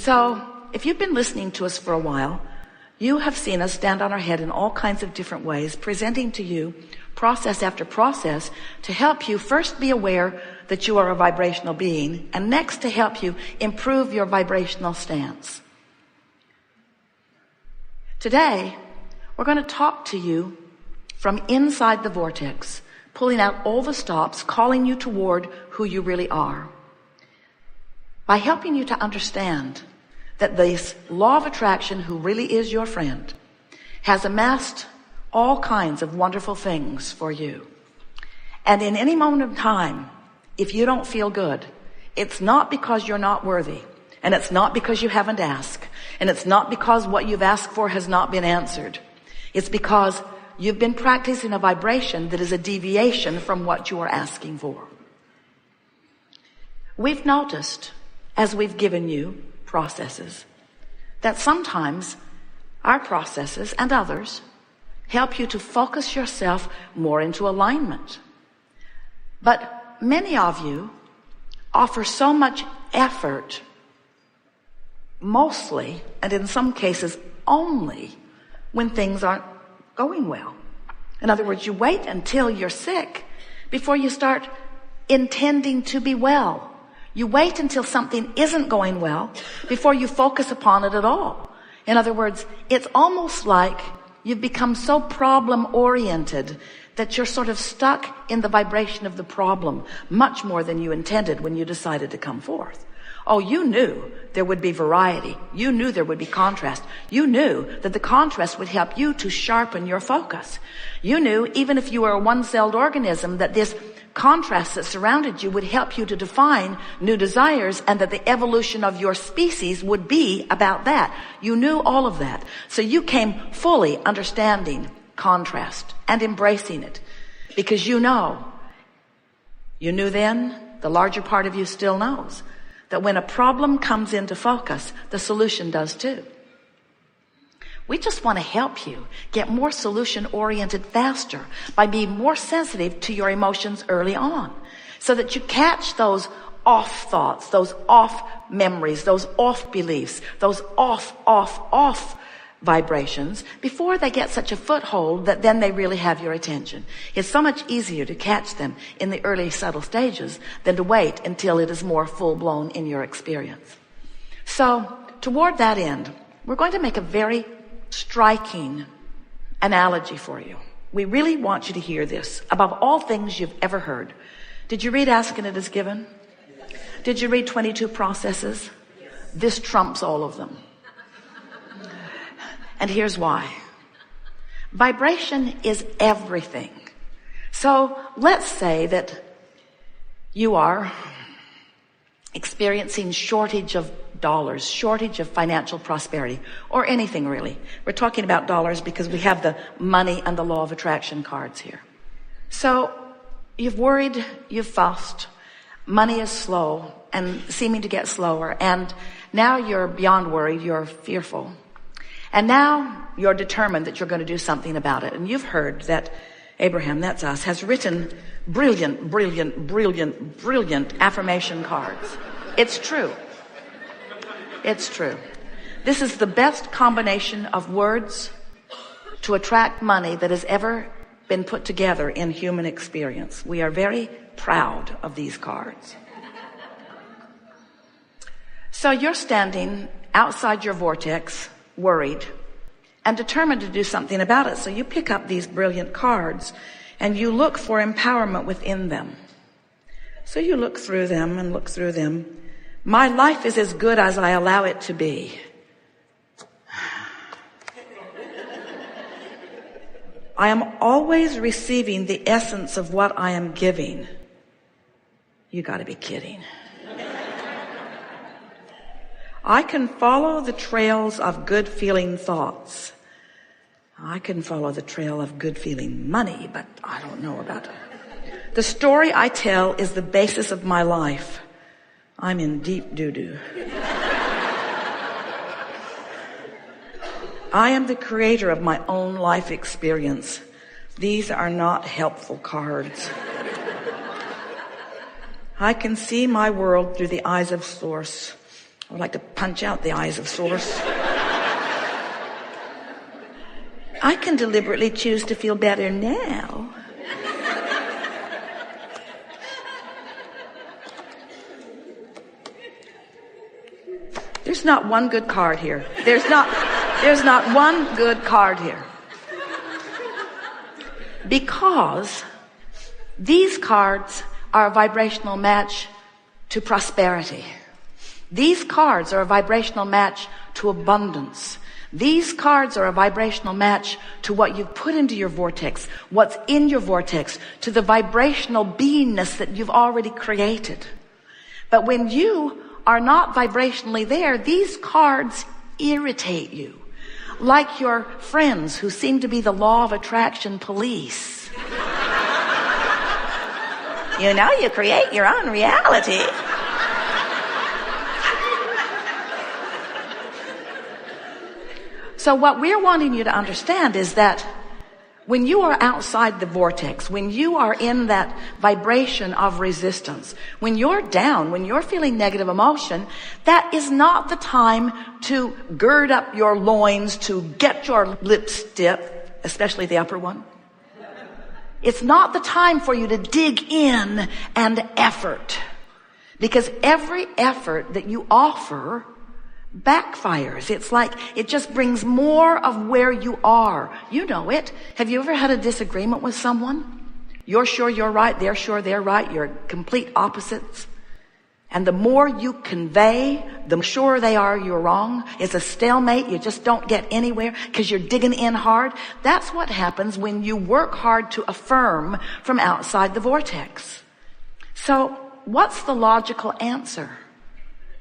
So if you've been listening to us for a while, you have seen us stand on our head in all kinds of different ways, presenting to you process after process to help you first be aware that you are a vibrational being, and next to help you improve your vibrational stance. Today, we're going to talk to you from inside the vortex, pulling out all the stops, calling you toward who you really are, by helping you to understand that this law of attraction, who really is your friend, has amassed all kinds of wonderful things for you. And in any moment of time, if you don't feel good, it's not because you're not worthy, and it's not because you haven't asked, and it's not because what you've asked for has not been answered. It's because you've been practicing a vibration that is a deviation from what you are asking for. We've noticed, as we've given you processes, that sometimes our processes and others help you to focus yourself more into alignment. But many of you offer so much effort, mostly, and in some cases only, when things aren't going well. In other words, you wait until you're sick before you start intending to be well. You wait until something isn't going well before you focus upon it at all. In other words, it's almost like you've become so problem-oriented that you're sort of stuck in the vibration of the problem much more than you intended when you decided to come forth. Oh, you knew there would be variety. You knew there would be contrast. You knew that the contrast would help you to sharpen your focus. You knew, even if you were a one-celled organism, that this contrast that surrounded you would help you to define new desires, and that the evolution of your species would be about that. You knew all of that. So you came fully understanding contrast and embracing it, because you knew then, the larger part of you still knows, that when a problem comes into focus, the solution does too. We just want to help you get more solution-oriented faster by being more sensitive to your emotions early on, so that you catch those off thoughts, those off memories, those off beliefs, those off vibrations before they get such a foothold that then they really have your attention. It's so much easier to catch them in the early subtle stages than to wait until it is more full-blown in your experience. So toward that end, we're going to make a very striking analogy for you. We really want you to hear this above all things you've ever heard. Did you read Ask and It Is Given? Did you read 22 Processes? This trumps all of them. And here's why. Vibration is everything. So let's say that you are experiencing shortage of dollars, shortage of financial prosperity, or anything really. We're talking about dollars because we have the money and the law of attraction cards here. So you've worried, you've fussed, money is slow and seeming to get slower, and now you're beyond worried, you're fearful. And now you're determined that you're going to do something about it. And you've heard that Abraham, that's us, has written brilliant affirmation cards. It's true. It's true. This is the best combination of words to attract money that has ever been put together in human experience. We are very proud of these cards. So you're standing outside your vortex, worried, and determined to do something about it. So you pick up these brilliant cards and you look for empowerment within them. So you look through them and look through them. My life is as good as I allow it to be. I am always receiving the essence of what I am giving. You got to be kidding. I can follow the trails of good feeling thoughts. I can follow the trail of good feeling money, but I don't know about it. The story I tell is the basis of my life. I'm in deep doo-doo. I am the creator of my own life experience. These are not helpful cards. I can see my world through the eyes of Source. I would like to punch out the eyes of Source. I can deliberately choose to feel better now. There's not one good card here. There's not one good card here. Because these cards are a vibrational match to prosperity. These cards are a vibrational match to abundance. These cards are a vibrational match to what you've put into your vortex, what's in your vortex, to the vibrational beingness that you've already created. But when you are not vibrationally there, these cards irritate you. Like your friends who seem to be the law of attraction police. You know, you create your own reality. So what we're wanting you to understand is that when you are outside the vortex, when you are in that vibration of resistance, when you're down, when you're feeling negative emotion, that is not the time to gird up your loins, to get your lips stiff, especially the upper one. It's not the time for you to dig in and effort, because every effort that you offer backfires. It's like it just brings more of where you are. You know it. Have you ever had a disagreement with someone? You're sure you're right, they're sure they're right, you're complete opposites. And the more you convey, the sure they are you're wrong. It's a stalemate. You just don't get anywhere because you're digging in hard. That's what happens when you work hard to affirm from outside the vortex. So what's the logical answer?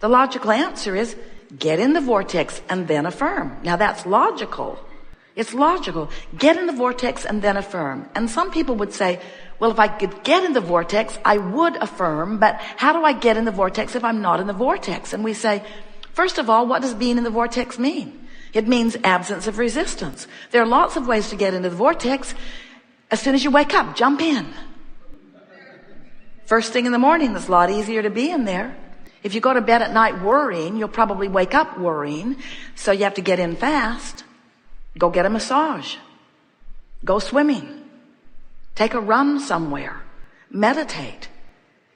The logical answer is get in the vortex and then affirm. Now that's logical. It's logical. Get in the vortex and then affirm. And some people would say, well, if I could get in the vortex, I would affirm, but how do I get in the vortex if I'm not in the vortex? And we say, first of all, what does being in the vortex mean? It means absence of resistance. There are lots of ways to get into the vortex. As soon as you wake up, jump in. First thing in the morning, it's a lot easier to be in there. If you go to bed at night worrying, you'll probably wake up worrying. So you have to get in fast. Go get a massage. Go swimming. Take a run somewhere. Meditate.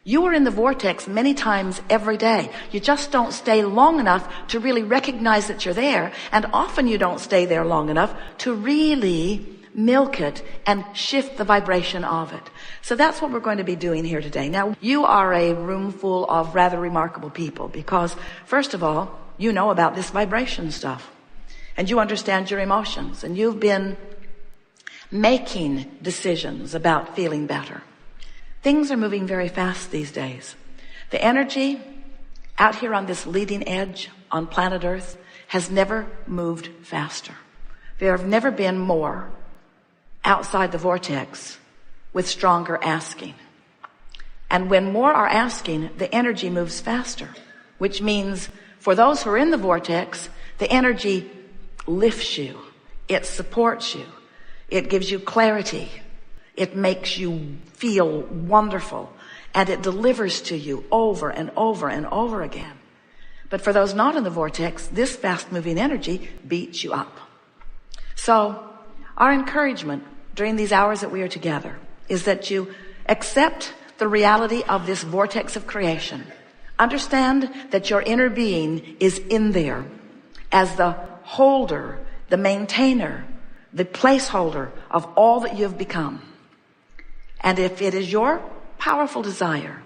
You are in the vortex many times every day. You just don't stay long enough to really recognize that you're there. And often you don't stay there long enough to really milk it and shift the vibration of it. So that's what we're going to be doing here today. Now, you are a room full of rather remarkable people because, first of all, you know about this vibration stuff and you understand your emotions and you've been making decisions about feeling better. Things are moving very fast these days. The energy out here on this leading edge on planet Earth has never moved faster. There have never been more outside the vortex with stronger asking. And when more are asking, the energy moves faster, which means for those who are in the vortex, the energy lifts you. It supports you. It gives you clarity. It makes you feel wonderful. And it delivers to you over and over and over again. But for those not in the vortex, this fast-moving energy beats you up. So our encouragement during these hours that we are together is that you accept the reality of this vortex of creation. Understand that your inner being is in there as the holder, the maintainer, the placeholder of all that you have become. And if it is your powerful desire,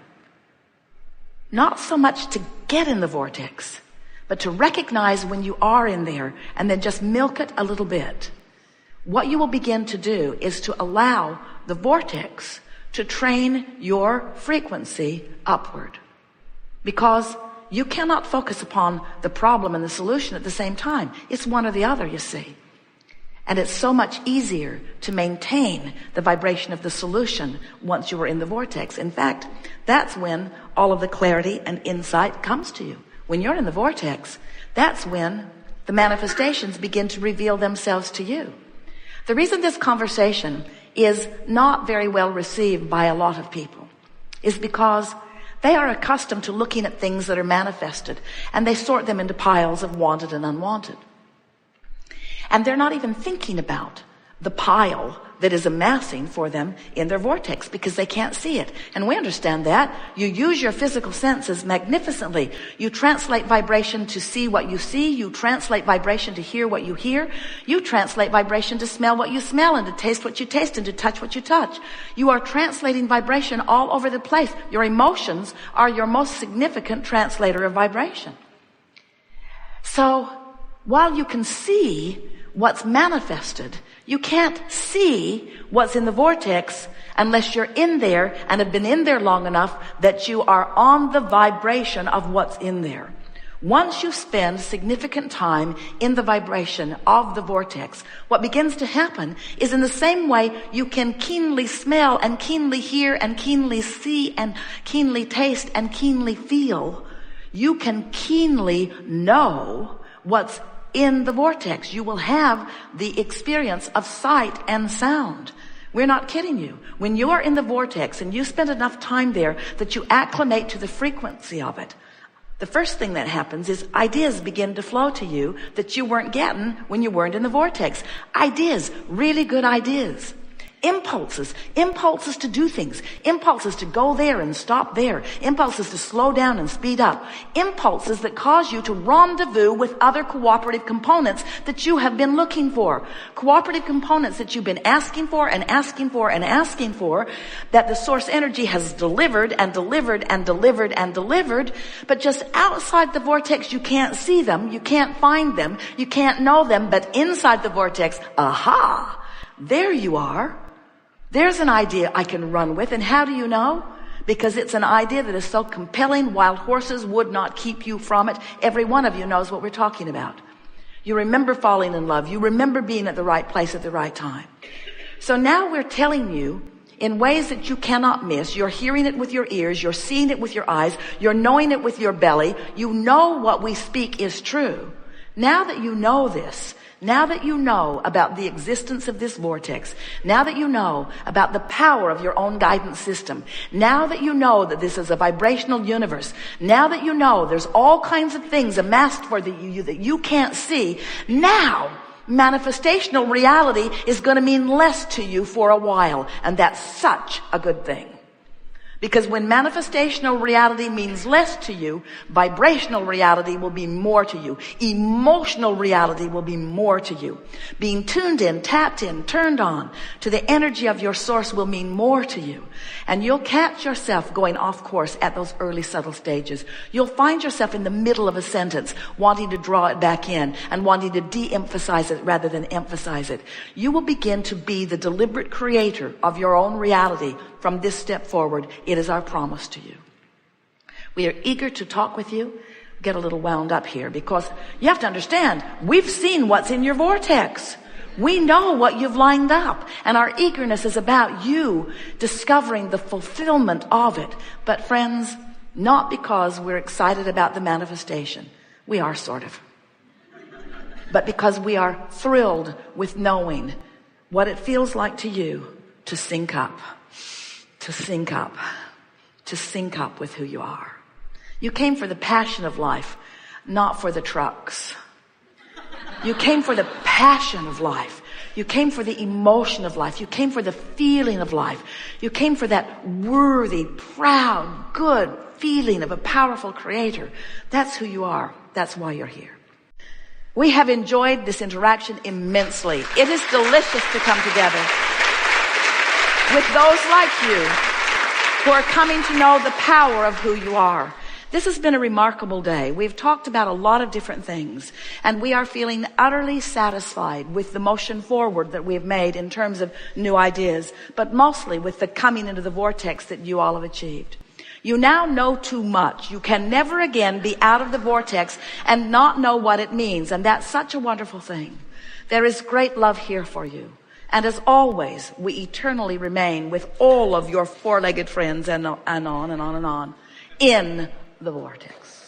not so much to get in the vortex, but to recognize when you are in there and then just milk it a little bit, what you will begin to do is to allow the vortex to train your frequency upward. Because you cannot focus upon the problem and the solution at the same time. It's one or the other, you see. And it's so much easier to maintain the vibration of the solution once you are in the vortex. In fact, that's when all of the clarity and insight comes to you. When you're in the vortex, that's when the manifestations begin to reveal themselves to you. The reason this conversation is not very well received by a lot of people is because They are accustomed to looking at things that are manifested, and they sort them into piles of wanted and unwanted. And they're not even thinking about the pile that is amassing for them in their vortex because they can't see it. And we understand that. You use your physical senses magnificently. You translate vibration to see what you see. You translate vibration to hear what you hear. You translate vibration to smell what you smell and to taste what you taste and to touch what you touch. You are translating vibration all over the place. Your emotions are your most significant translator of vibration. So while you can see what's manifested, you can't see what's in the vortex unless you're in there and have been in there long enough that you are on the vibration of what's in there. Once you spend significant time in the vibration of the vortex, what begins to happen is in the same way you can keenly smell and keenly hear and keenly see and keenly taste and keenly feel, you can keenly know what's in the vortex. You will have the experience of sight and sound. We're not kidding you. When you are in the vortex and you spend enough time there that you acclimate to the frequency of it, the first thing that happens is ideas begin to flow to you that you weren't getting when you weren't in the vortex. Ideas, really good ideas. Impulses to do things, impulses to go there and stop there, impulses to slow down and speed up, impulses that cause you to rendezvous with other cooperative components that you have been looking for, cooperative components that you've been asking for and asking for and asking for, that the source energy has delivered and delivered and delivered and delivered, but just outside the vortex you can't see them, you can't find them, you can't know them, but inside the vortex, aha, there you are. There's an idea I can run with. And how do you know? Because it's an idea that is so compelling, wild horses would not keep you from it. Every one of you knows what we're talking about. You remember falling in love. You remember being at the right place at the right time. So now we're telling you in ways that you cannot miss. You're hearing it with your ears. You're seeing it with your eyes. You're knowing it with your belly. You know what we speak is true. Now that you know this, now that you know about the existence of this vortex, now that you know about the power of your own guidance system, now that you know that this is a vibrational universe, now that you know there's all kinds of things amassed for you that you can't see, now manifestational reality is going to mean less to you for a while. And that's such a good thing. Because when manifestational reality means less to you, vibrational reality will be more to you. Emotional reality will be more to you. Being tuned in, tapped in, turned on to the energy of your source will mean more to you. And you'll catch yourself going off course at those early subtle stages. You'll find yourself in the middle of a sentence wanting to draw it back in and wanting to de-emphasize it rather than emphasize it. You will begin to be the deliberate creator of your own reality from this step forward. It is our promise to you. We are eager to talk with you. Get a little wound up here because you have to understand, we've seen what's in your vortex. We know what you've lined up, and our eagerness is about you discovering the fulfillment of it. But friends, not because we're excited about the manifestation. We are sort of. But because we are thrilled with knowing what it feels like to you to sync up. To sync up. To sync up with who you are. You came for the passion of life, not for the trucks. You came for the passion of life. You came for the emotion of life. You came for the feeling of life. You came for that worthy, proud, good feeling of a powerful creator. That's who you are. That's why you're here. We have enjoyed this interaction immensely. It is delicious to come together with those like you who are coming to know the power of who you are. This has been a remarkable day. We've talked about a lot of different things, and we are feeling utterly satisfied with the motion forward that we've made in terms of new ideas, but mostly with the coming into the vortex that you all have achieved. You now know too much. You can never again be out of the vortex and not know what it means, and that's such a wonderful thing. There is great love here for you. And as always, we eternally remain with all of your four-legged friends and on and on and on in the vortex.